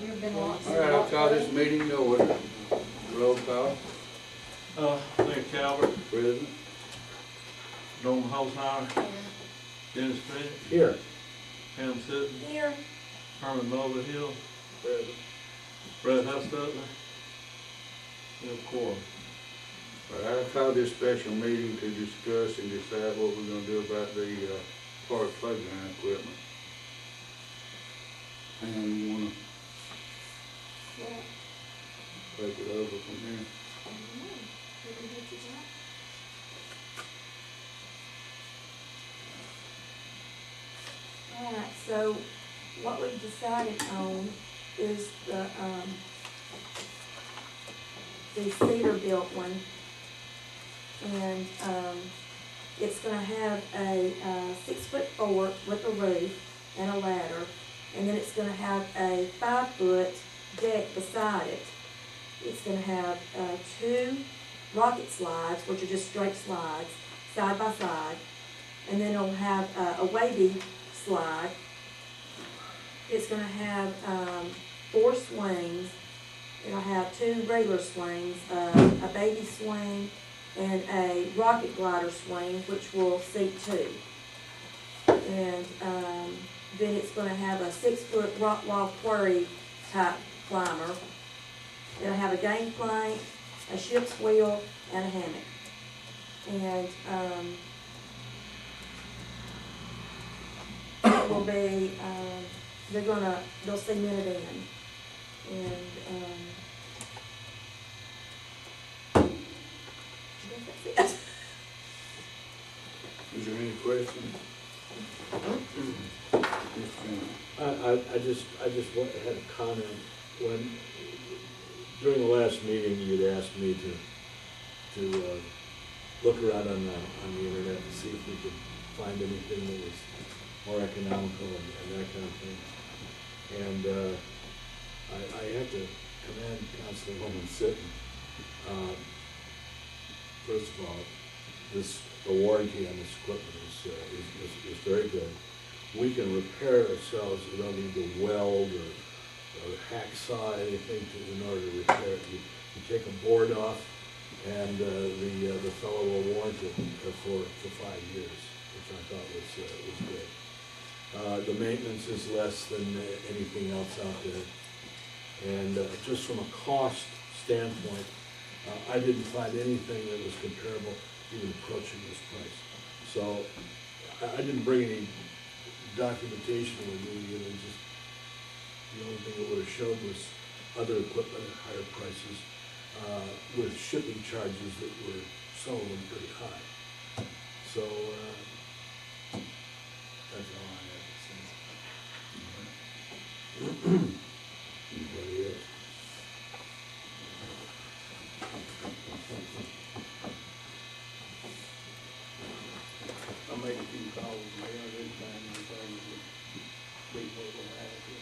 You've been lots. All right, I'll call this meeting to order. Roll call. Mayor Calvert, President. Norman Holzhauer, Dennis Bennett, Here. Pam Sutton, Here. Herman Mulvihill, Present. Brett Hustutler, and quorum. All right, I'll call this special meeting to discuss and decide what we're gonna do about the, park playground equipment. And you wanna take it over from here? Alright, so what we've decided on is the cedar built one. And, it's gonna have a 6'4" with a roof and a ladder. And then it's gonna have a 5-foot deck beside it. It's gonna have, 2 rocket slides, which are just straight slides, side by side. And then it'll have a wavy slide. It's gonna have 4 swings. It'll have 2 regular swings, a baby swing, and a rocket glider swing, which will seat 2. And then it's gonna have a 6-foot rock wall quarry type climber. It'll have a game plank, a ship's wheel, and a hammock. And it will be, they'll cement it in. And I guess that's it. Is there any questions? I just had a comment. When, during the last meeting, you'd asked me to look around on the internet to see if we could find anything that was more economical and that kind of thing. And I have to commend Councilwoman Sutton. First of all, the warranty on this equipment is very good. We can repair ourselves. We don't need to weld or hacksaw anything in order to repair it. You take a board off, and the fellow will warrant it for 5 years, which I thought was good. The maintenance is less than anything else out there, and just from a cost standpoint, I didn't find anything that was comparable, even approaching this price. So I didn't bring any documentation with me, just the only thing it would have showed was other equipment at higher prices, with shipping charges that were, some of them, pretty high. So that's all I have to say. Anybody else? I'll make a few calls, Mayor, this time, and things that people will have to.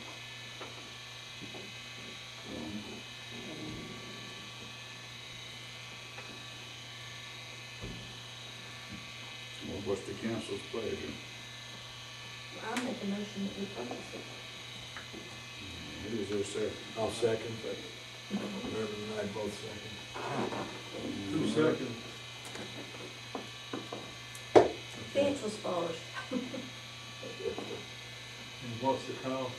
Well, what's the council's pleasure? I'll make a motion that we purchase it. Is there a second? I'll second, but Reverend and I both second. Who second? Fence was first. And what's the cost?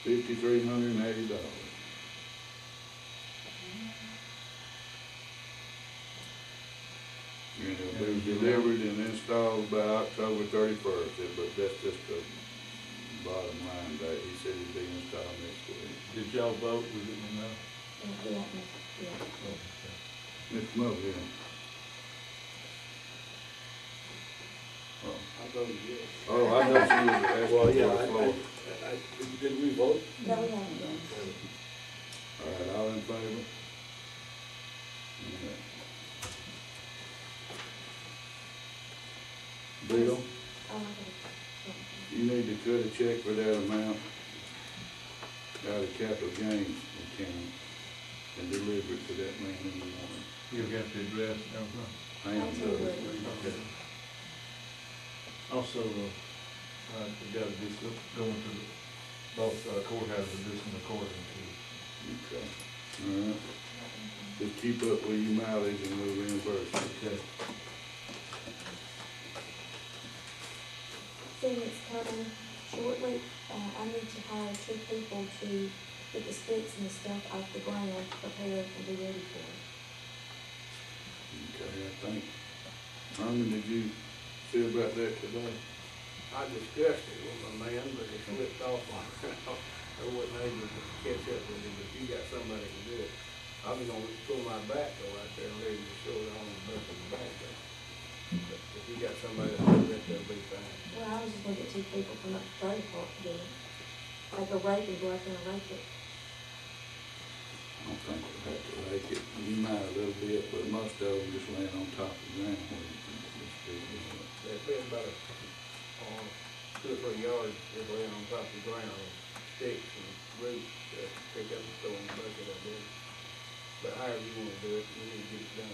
$5,380. And it'll be delivered and installed by October 31st, but that's just the bottom line date. He said it'd be installed next week. Did y'all vote? Was it no? Yeah. Mr. Mulvihill. I voted yes. Oh, I know she was asking Well, for yeah, the floor. did we vote? No, we haven't done. All right, all in favor? Okay. Bill, you need to cut a check for that amount out of capital gains account and deliver it to that man in the morning. You'll have to address everything. I am sure. Okay. Also, we gotta do some going to both courthouses do some recording too. Okay, all right. Just keep up with your mileage and we'll reimburse you. Okay. Seeing it's coming shortly, I need to hire 2 people to get the sticks and the stuff off the ground, prepared and be ready for it. Okay, I think, Herman, did you see about that today? I discussed it with my man, but it slipped off on I wasn't able to catch up with him, but you got somebody to do it. I was gonna pull my back though out there and ready to show it on the back of the back though. But if you got somebody to do that, that'll be fine. Well, I was just gonna get 2 people from up the trailer park to do it. Like a rake and go out there and rake it. I don't think we'll have to rake it. You might a little bit, but most of them just laying on top of the ground where you can just do it. There's been about 2 or 3 yards just laying on top of the ground, sticks and roots to pick up and throw in the bucket, I guess. But however you wanna do it, you need to get it done.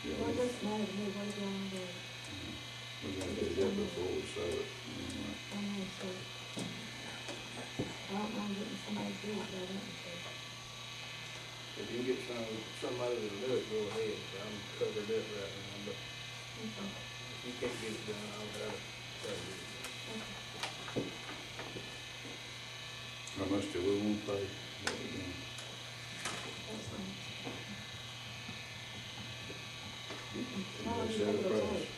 Yeah, Well, it doesn't matter to me what you want to do. we're gonna do that before we start it. Anyway. I know, so. I don't mind getting somebody to do it, but I don't want to. If you get somebody to do it, go ahead, I'm covered up right now, but Okay. if you can't get it done, I'll try to do it. Okay. How much do we want to pay? What we doing? That's fine. How much that It'll price? take.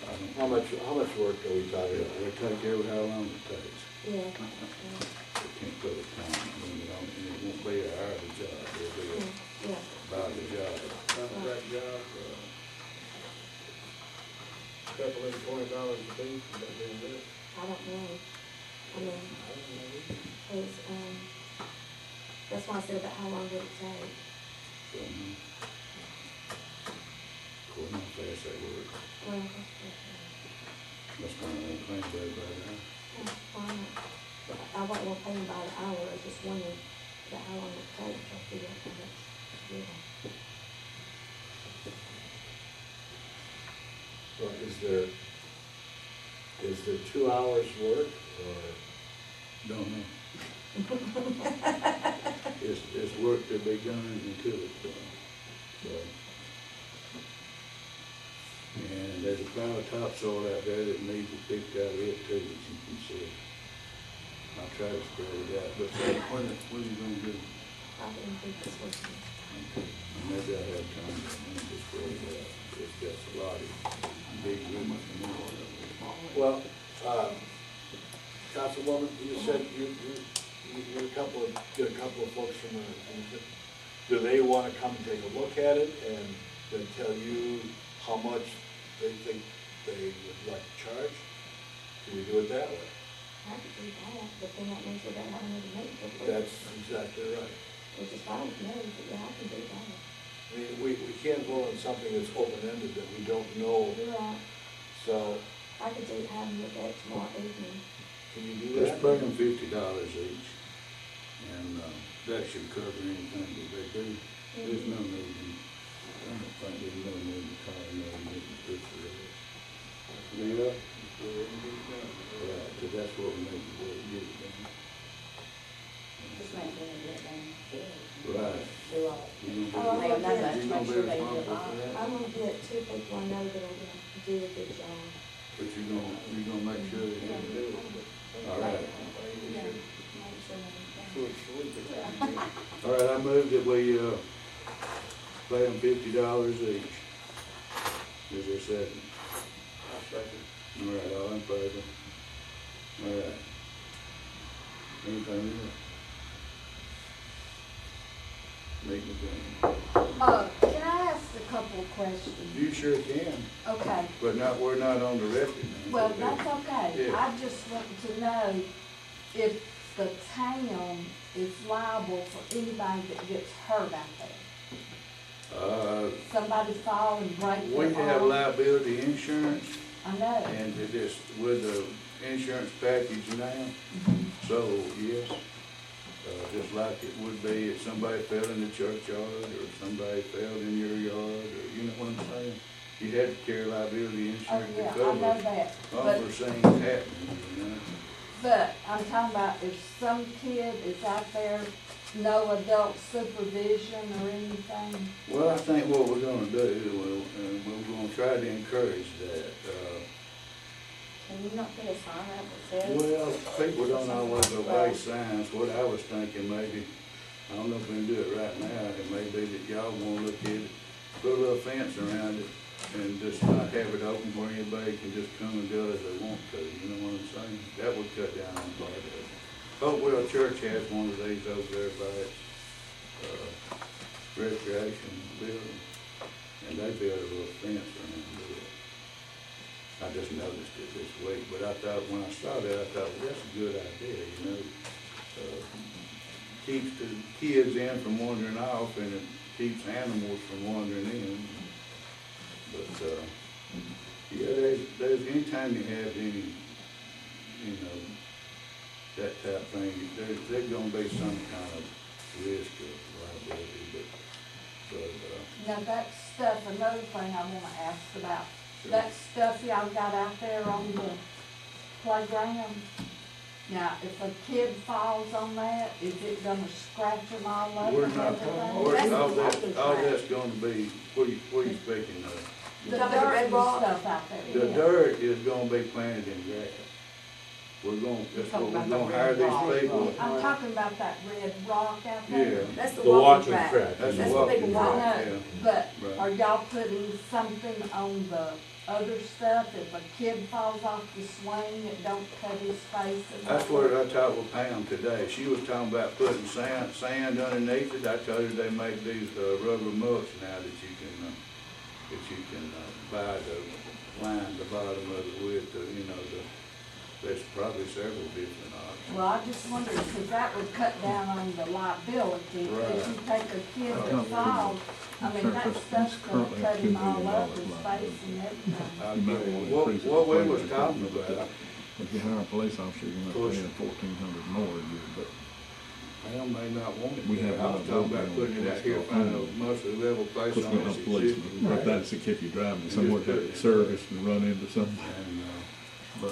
I don't- How much work are we talking Yeah, about? we'll take care of how long it takes. Yeah. We can't put a time limit on it, and it won't be an hourly job, it'll be Yeah. about the job. Contract job, couple of $20 a piece, is that being good? I don't know. I mean, I don't know. because, that's why I said about how long would it take. So, according to how fast they work, Well, that's kind of thing for everybody, huh? why not? I won't want to pay them by the hour, I was just wondering about how long it takes, I'll figure out how much, yeah. Well, is there 2 hours work or? Don't know. It's work to be done until it's done, so. And there's a pile of topsoil out there that needs to be picked out of it too, as you can see. I'll try to spread it out, but what are you gonna do? I didn't think this was, Maybe I have time to spread it out. It's just a lot of big women and more. Well, Councilwoman, you said you're a couple of folks from the, do they wanna come and take a look at it and then tell you how much they think they would like to charge? Can we do it that way? I could do that, but then that means we're gonna have another meeting before. That's exactly right. Which is fine with me, but yeah, I can do that. I mean, we can't vote on something that's open-ended that we don't know, You're right, so I could do, have them look at it tomorrow evening. can you do Let's that? bring them $50 each, and, that should cover anything that they do. There's no need, I don't think there's no need to call no need to put for it. Yeah, because that's what we need to do, get it done. Just make them get them. Right. Do all. You Oh, gonna I'm be- gonna get- you gonna Make be sure they do responsible all. for that? I'm gonna get 2 people I know that are gonna do a good job. But you gonna make sure that you do it. All right. Yeah, make sure they Short, sweet. All right, I move that we, pay them $50 each. Is there a second? I'll second. All right, all in favor? All right. Anything else? Meeting adjourned. Can I ask a couple of questions? You sure can, Okay, but we're not on the record now. well, that's okay. Yeah. I just want to know if the town is liable for anybody that gets hurt out there. Somebody fall and break We their have arm. liability insurance, I know. and it is with the insurance package now, so yes. Just like it would be if somebody fell in the churchyard, or somebody fell in your yard, or, you know what I'm saying? You had to carry liability Oh, insurance to yeah, I cover know that. But unforeseen happenings, you know? But I'm talking about if some kid is out there, no adult supervision or anything. Well, I think what we're gonna do, we're gonna try to encourage that. Can you not put a sign up that says? Well, people don't always obey signs. What I was thinking, maybe, I don't know if we can do it right now, it may be that y'all wanna look at it, put a little fence around it, and just not have it open where anybody can just come and go as they want to, you know what I'm saying? That would cut down on part of it. Hopewell Church has one of these over there by its, recreation building, and they built a little fence around it. I just noticed it this week, but I thought, when I saw that, I thought, well, that's a good idea, you know? Keeps the kids in from wandering off, and it keeps animals from wandering in. But, yeah, there's, anytime you have any, you know, that type of thing, there's gonna be some kind of risk of liability, but, Now that stuff, another thing I wanna ask about, that stuff y'all got out there on the playground. Now, if a kid falls on that, is it gonna scratch them all up we're and not, everything? all that's gonna be, what are you speaking of? The Talking about dirt red and rock? stuff out there. The yeah. dirt is gonna be planted in grass. We're gonna, that's what we're gonna hire these people. I'm talking about that red rock out Yeah, there. That's the The walking walking track. track. that's That's a what walking people I walk. track, know, yeah. but Right. are y'all putting something on the other stuff? If a kid falls off the swing, it don't cut his face and That's all what that? I talked with Pam today. She was talking about putting sand underneath it. I told her they make these, rubber mulch now that you can, buy to line the bottom of it with, you know, there's probably several different options. Well, I just wondered, because that would cut down on the liability. Right. If you take a kid that falls, I mean, that stuff's gonna cut him all up, his face and everything. I You might agree. wanna What increase it we to was 20, talking but about, If you hire a police officer, you're gonna pay them 1,400 more a year, but Pam may not want it. We have I was talking about putting it out here, find a mostly level place of course, on we this have policemen, existing but road. that's if you're driving somewhere to have service and run into something. And, But,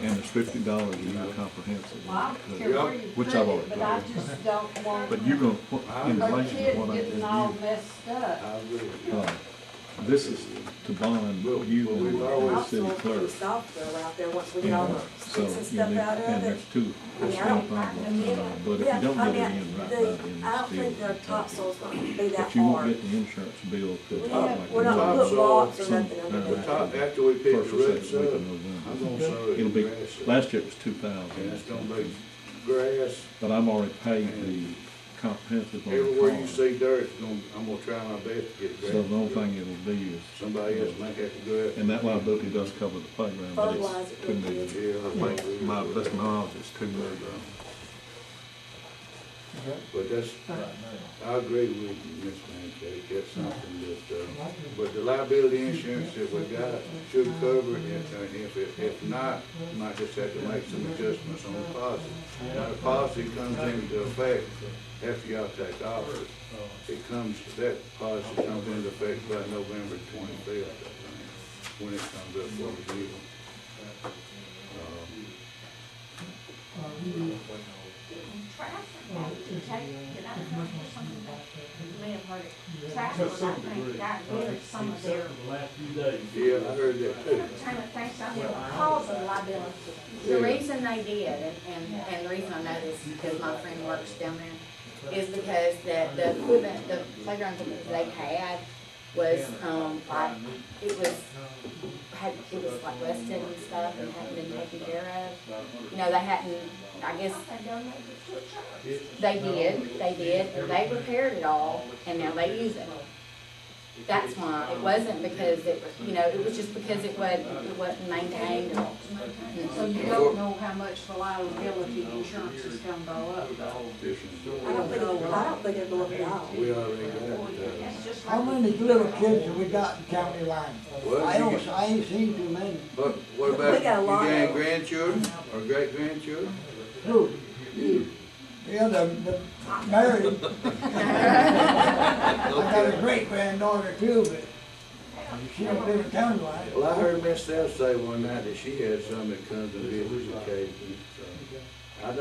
and it's $50 a year comprehensive. Well, I don't care where you Which put I've it, already but I done. just don't want But you're gonna, in a relation kid to what I getting all did, messed up. I agree. this is to bond you Well, we've and always the city Also, clerk. the software out there, once we get You all know, the so, sticks and you know, stuff out and of it. there's two, I there's mean, I two don't- problems, but if Yeah, you don't I get mean, it in right the- now, then I don't it's think still. their topsoil's gonna be that But you won't hard. get the insurance bill to. We're not gonna put Topsoil, blocks or some- nothing under The there. top, after we pick First the or roots second week up, of November. I'm gonna sow it It'll in be, grass. last year it was 2,000. And it's gonna be grass. But I'm already paid the comprehensive on the Everywhere you car. see dirt, I'm gonna try my best to get grass. So the only thing it'll be is, Somebody else might have to go out. and that liability does cover the playground, but Fertilize it's it 2 real million. good. Yeah, I think my best knowledge is 2 million. but that's, I agree with you, Ms. Pancake, that's something that, but the liability insurance that we got should cover it, and if not, you might just have to make some adjustments on the policy. Now, the policy comes into effect after y'all take office. That policy comes into effect by November 25th, I think, when it comes up for review. Traffic, I think, got rid of some of their Yeah, I heard that too. cause of liability. The reason they did, and the reason I know this is because my friend works down there, is because the equipment, the playground equipment they had was, like, it was like rusted and stuff and hadn't been taken care of. You know, they hadn't, I guess, they did, and they repaired it all, and now they use it. That's why, it wasn't because it was, you know, it was just because it wasn't maintained. So you don't know how much the liability insurance is gonna go up though? I don't think it'll go up at all. We already got, How many little kids have we got in county line? Well, I ain't seen too many. but what We about got a you lot got of- grandchildren or great grandchildren? Who? Yeah, the married. I got a great granddaughter too, but she don't live in county line. Well, I heard Miss South say one night that she had some that comes and visits occasionally, so.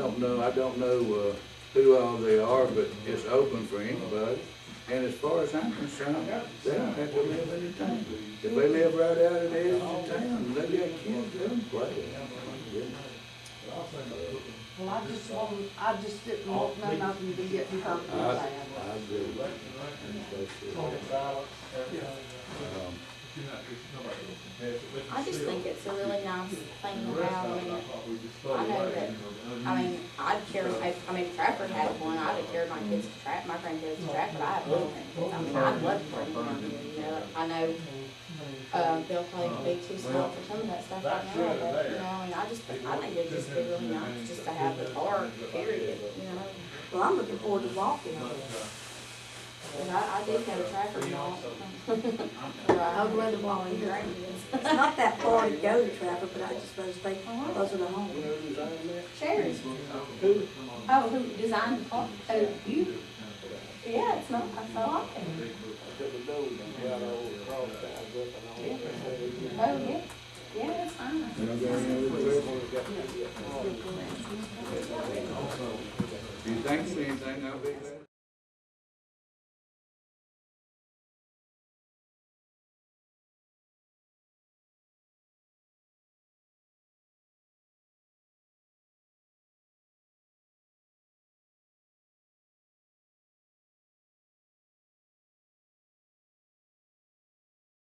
I don't know, who all they are, but it's open for anybody. And as far as I'm concerned, they don't have to live in the town. If they live right out at the edge of the town, and they got kids, let them play. Well, I just didn't want nothing to get hurt I bad. agree. I just think it's a really nice thing to have, and I know that, Trafford had one, I'd have carried my kids to track, my grandkids to track, but I have no grandkids. I'd love to bring one here, you know, I know, they'll probably be too small for some of that stuff right now, but, you know, and I think it'd just be really nice just to have the park, period, you know. Well, I'm looking forward to walking on it. 'Cause I did go to Trafford walk. I would rather walk in grandkids. It's not that far to go to Trafford, but I just suppose they closer to home. Sherry. Oh, who designed the park? Oh, you? Yeah, it's not, I like it. Oh, yeah. Yeah, it's fine. If you think of anything, I'll be glad.